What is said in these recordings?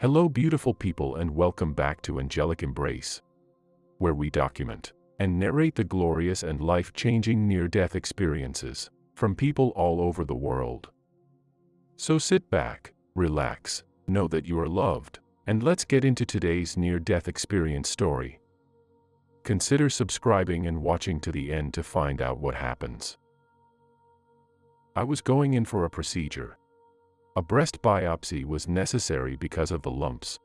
Hello beautiful people and welcome back to Angelic Embrace, where we document and narrate the glorious and life-changing near-death experiences from people all over the world. So sit back, relax, know that you are loved, and let's get into today's near-death experience story. Consider subscribing and watching to the end to find out what happens. I was going in for a procedure. A breast biopsy was necessary because of the lumps.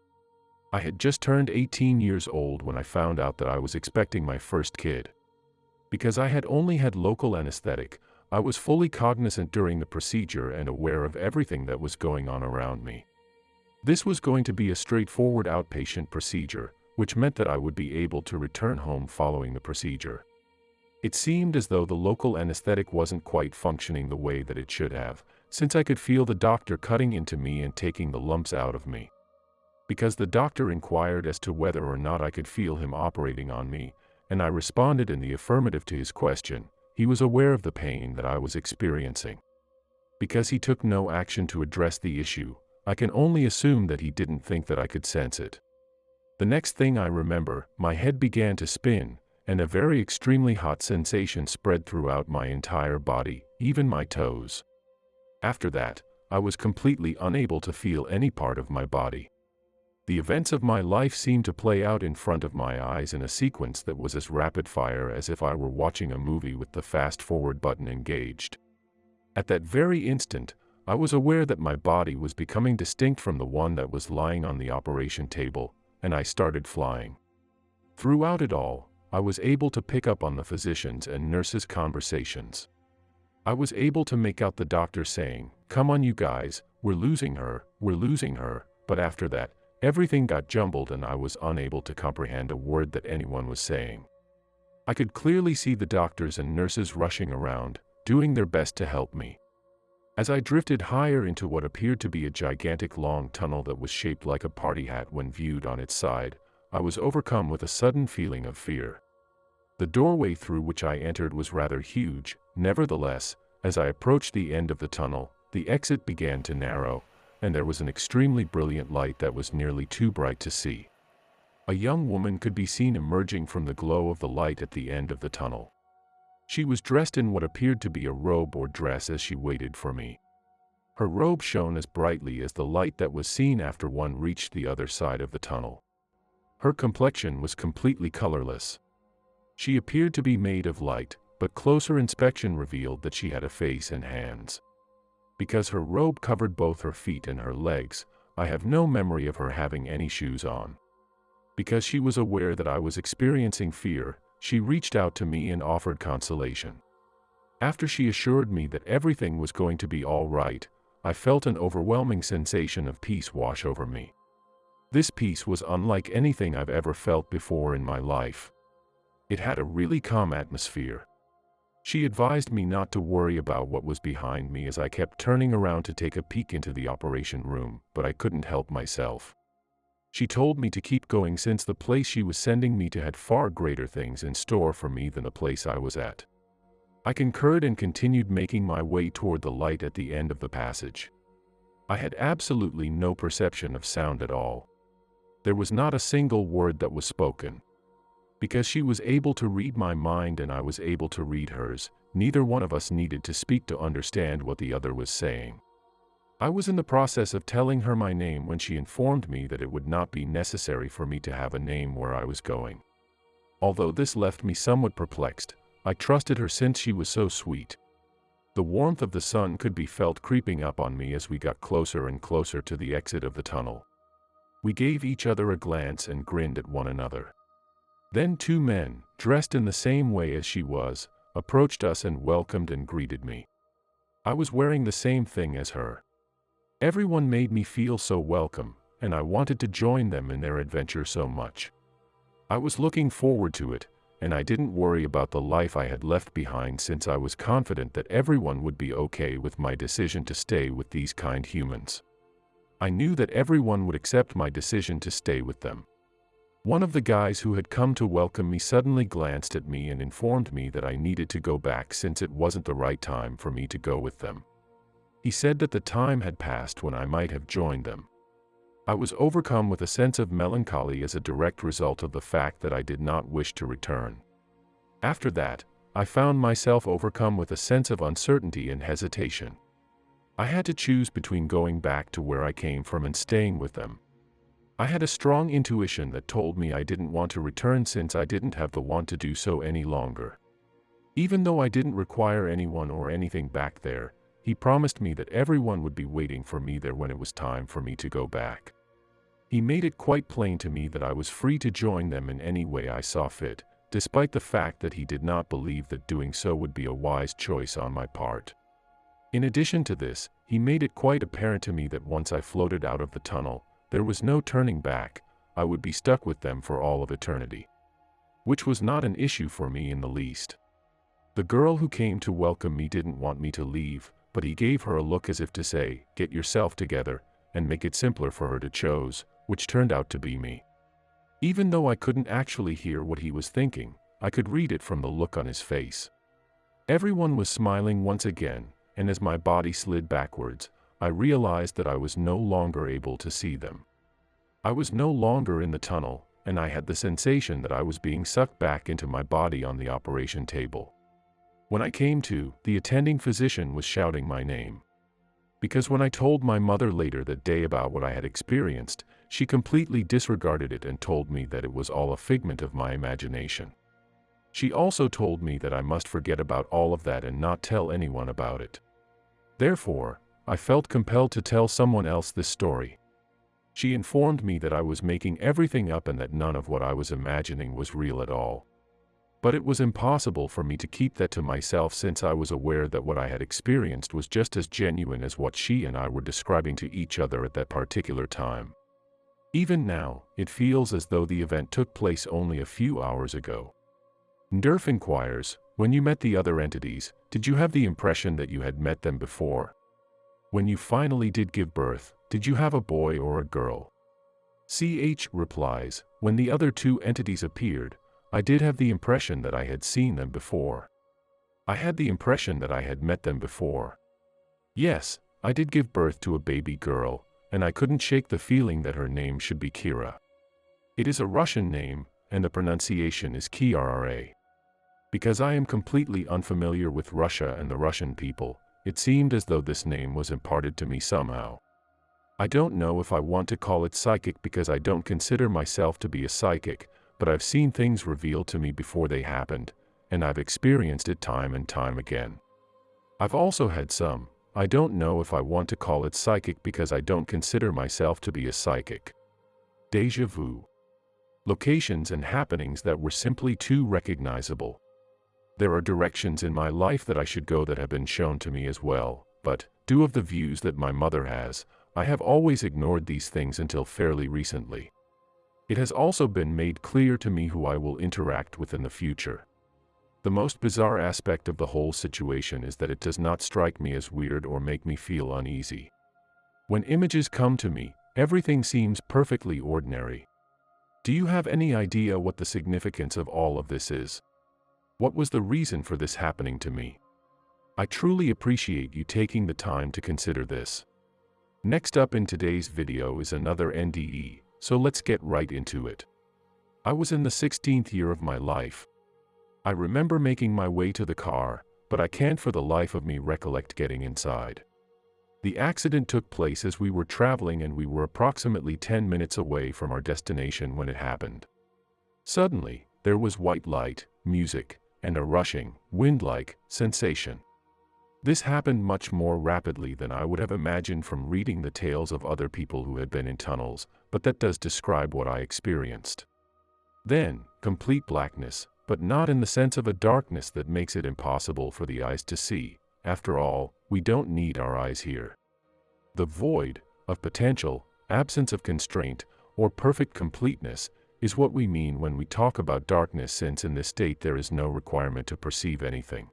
I had just turned 18 years old when I found out that I was expecting my first kid. Because I had only had local anesthetic, I was fully cognizant during the procedure and aware of everything that was going on around me. This was going to be a straightforward outpatient procedure, which meant that I would be able to return home following the procedure. It seemed as though the local anesthetic wasn't quite functioning the way that it should have, since I could feel the doctor cutting into me and taking the lumps out of me. Because the doctor inquired as to whether or not I could feel him operating on me, and I responded in the affirmative to his question, he was aware of the pain that I was experiencing. Because he took no action to address the issue, I can only assume that he didn't think that I could sense it. The next thing I remember, my head began to spin, and a very extremely hot sensation spread throughout my entire body, even my toes. After that, I was completely unable to feel any part of my body. The events of my life seemed to play out in front of my eyes in a sequence that was as rapid fire as if I were watching a movie with the fast forward button engaged. At that very instant, I was aware that my body was becoming distinct from the one that was lying on the operation table, and I started flying. Throughout it all, I was able to pick up on the physicians' and nurses' conversations. I was able to make out the doctor saying, "Come on you guys, we're losing her, but after that, everything got jumbled and I was unable to comprehend a word that anyone was saying. I could clearly see the doctors and nurses rushing around, doing their best to help me. As I drifted higher into what appeared to be a gigantic long tunnel that was shaped like a party hat when viewed on its side, I was overcome with a sudden feeling of fear. The doorway through which I entered was rather huge. Nevertheless, as I approached the end of the tunnel, the exit began to narrow, and there was an extremely brilliant light that was nearly too bright to see. A young woman could be seen emerging from the glow of the light at the end of the tunnel. She was dressed in what appeared to be a robe or dress as she waited for me. Her robe shone as brightly as the light that was seen after one reached the other side of the tunnel. Her complexion was completely colorless. She appeared to be made of light, but closer inspection revealed that she had a face and hands. Because her robe covered both her feet and her legs, I have no memory of her having any shoes on. Because she was aware that I was experiencing fear, she reached out to me and offered consolation. After she assured me that everything was going to be all right, I felt an overwhelming sensation of peace wash over me. This peace was unlike anything I've ever felt before in my life. It had a really calm atmosphere. She advised me not to worry about what was behind me as I kept turning around to take a peek into the operation room, but I couldn't help myself. She told me to keep going since the place she was sending me to had far greater things in store for me than the place I was at. I concurred and continued making my way toward the light at the end of the passage. I had absolutely no perception of sound at all. There was not a single word that was spoken. Because she was able to read my mind and I was able to read hers, neither one of us needed to speak to understand what the other was saying. I was in the process of telling her my name when she informed me that it would not be necessary for me to have a name where I was going. Although this left me somewhat perplexed, I trusted her since she was so sweet. The warmth of the sun could be felt creeping up on me as we got closer and closer to the exit of the tunnel. We gave each other a glance and grinned at one another. Then two men, dressed in the same way as she was, approached us and welcomed and greeted me. I was wearing the same thing as her. Everyone made me feel so welcome, and I wanted to join them in their adventure so much. I was looking forward to it, and I didn't worry about the life I had left behind since I was confident that everyone would be okay with my decision to stay with these kind humans. I knew that everyone would accept my decision to stay with them. One of the guys who had come to welcome me suddenly glanced at me and informed me that I needed to go back since it wasn't the right time for me to go with them. He said that the time had passed when I might have joined them. I was overcome with a sense of melancholy as a direct result of the fact that I did not wish to return. After that, I found myself overcome with a sense of uncertainty and hesitation. I had to choose between going back to where I came from and staying with them. I had a strong intuition that told me I didn't want to return since I didn't have the want to do so any longer. Even though I didn't require anyone or anything back there, he promised me that everyone would be waiting for me there when it was time for me to go back. He made it quite plain to me that I was free to join them in any way I saw fit, despite the fact that he did not believe that doing so would be a wise choice on my part. In addition to this, he made it quite apparent to me that once I floated out of the tunnel, there was no turning back. I would be stuck with them for all of eternity. Which was not an issue for me in the least. The girl who came to welcome me didn't want me to leave, but he gave her a look as if to say, "Get yourself together," and make it simpler for her to choose, which turned out to be me. Even though I couldn't actually hear what he was thinking, I could read it from the look on his face. Everyone was smiling once again, and as my body slid backwards, I realized that I was no longer able to see them. I was no longer in the tunnel, and I had the sensation that I was being sucked back into my body on the operation table. When I came to, the attending physician was shouting my name. Because when I told my mother later that day about what I had experienced, she completely disregarded it and told me that it was all a figment of my imagination. She also told me that I must forget about all of that and not tell anyone about it. Therefore, I felt compelled to tell someone else this story. She informed me that I was making everything up and that none of what I was imagining was real at all. But it was impossible for me to keep that to myself since I was aware that what I had experienced was just as genuine as what she and I were describing to each other at that particular time. Even now, it feels as though the event took place only a few hours ago. Ndurf inquires, when you met the other entities, did you have the impression that you had met them before? When you finally did give birth, did you have a boy or a girl? CH replies, when the other two entities appeared, I did have the impression that I had seen them before. I had the impression that I had met them before. Yes, I did give birth to a baby girl, and I couldn't shake the feeling that her name should be Kira. It is a Russian name, and the pronunciation is Kira. Because I am completely unfamiliar with Russia and the Russian people, it seemed as though this name was imparted to me somehow. I don't know if I want to call it psychic because I don't consider myself to be a psychic, but I've seen things revealed to me before they happened, and I've experienced it time and time again. I've also had some, I don't know if I want to call it psychic because I don't consider myself to be a psychic. Déjà vu. Locations and happenings that were simply too recognizable. There are directions in my life that I should go that have been shown to me as well, but, due of the views that my mother has, I have always ignored these things until fairly recently. It has also been made clear to me who I will interact with in the future. The most bizarre aspect of the whole situation is that it does not strike me as weird or make me feel uneasy. When images come to me, everything seems perfectly ordinary. Do you have any idea what the significance of all of this is? What was the reason for this happening to me? I truly appreciate you taking the time to consider this. Next up in today's video is another NDE, so let's get right into it. I was in the 16th year of my life. I remember making my way to the car, but I can't for the life of me recollect getting inside. The accident took place as we were traveling and we were approximately 10 minutes away from our destination when it happened. Suddenly, there was white light, music, and a rushing, wind-like sensation. This happened much more rapidly than I would have imagined from reading the tales of other people who had been in tunnels, but that does describe what I experienced. Then, complete blackness, but not in the sense of a darkness that makes it impossible for the eyes to see. After all, we don't need our eyes here. The void, of potential, absence of constraint, or perfect completeness, is what we mean when we talk about darkness, since in this state there is no requirement to perceive anything.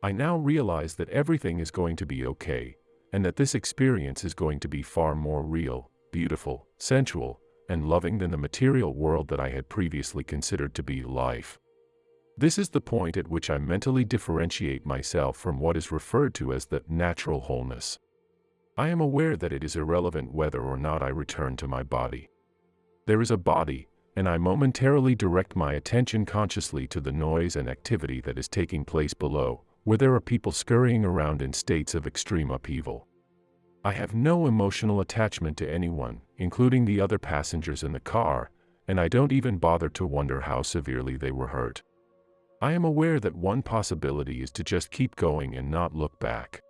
I now realize that everything is going to be okay, and that this experience is going to be far more real, beautiful, sensual, and loving than the material world that I had previously considered to be life. This is the point at which I mentally differentiate myself from what is referred to as the natural wholeness. I am aware that it is irrelevant whether or not I return to my body. There is a body, and I momentarily direct my attention consciously to the noise and activity that is taking place below, where there are people scurrying around in states of extreme upheaval. I have no emotional attachment to anyone, including the other passengers in the car, and I don't even bother to wonder how severely they were hurt. I am aware that one possibility is to just keep going and not look back.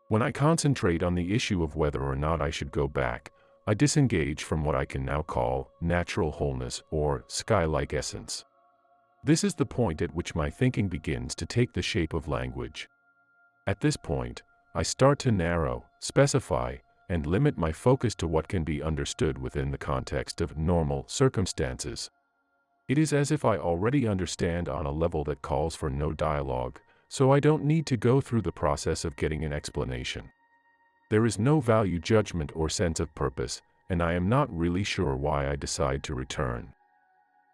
When I concentrate on the issue of whether or not I should go back, I disengage from what I can now call natural wholeness or sky-like essence. This is the point at which my thinking begins to take the shape of language. At this point, I start to narrow, specify, and limit my focus to what can be understood within the context of normal circumstances. It is as if I already understand on a level that calls for no dialogue, so I don't need to go through the process of getting an explanation. There is no value judgment or sense of purpose, and I am not really sure why I decide to return.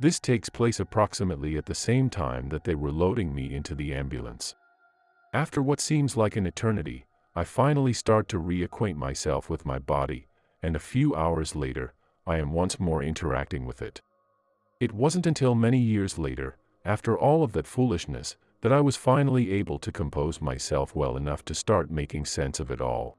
This takes place approximately at the same time that they were loading me into the ambulance. After what seems like an eternity, I finally start to reacquaint myself with my body, and a few hours later, I am once more interacting with it. It wasn't until many years later, after all of that foolishness, that I was finally able to compose myself well enough to start making sense of it all.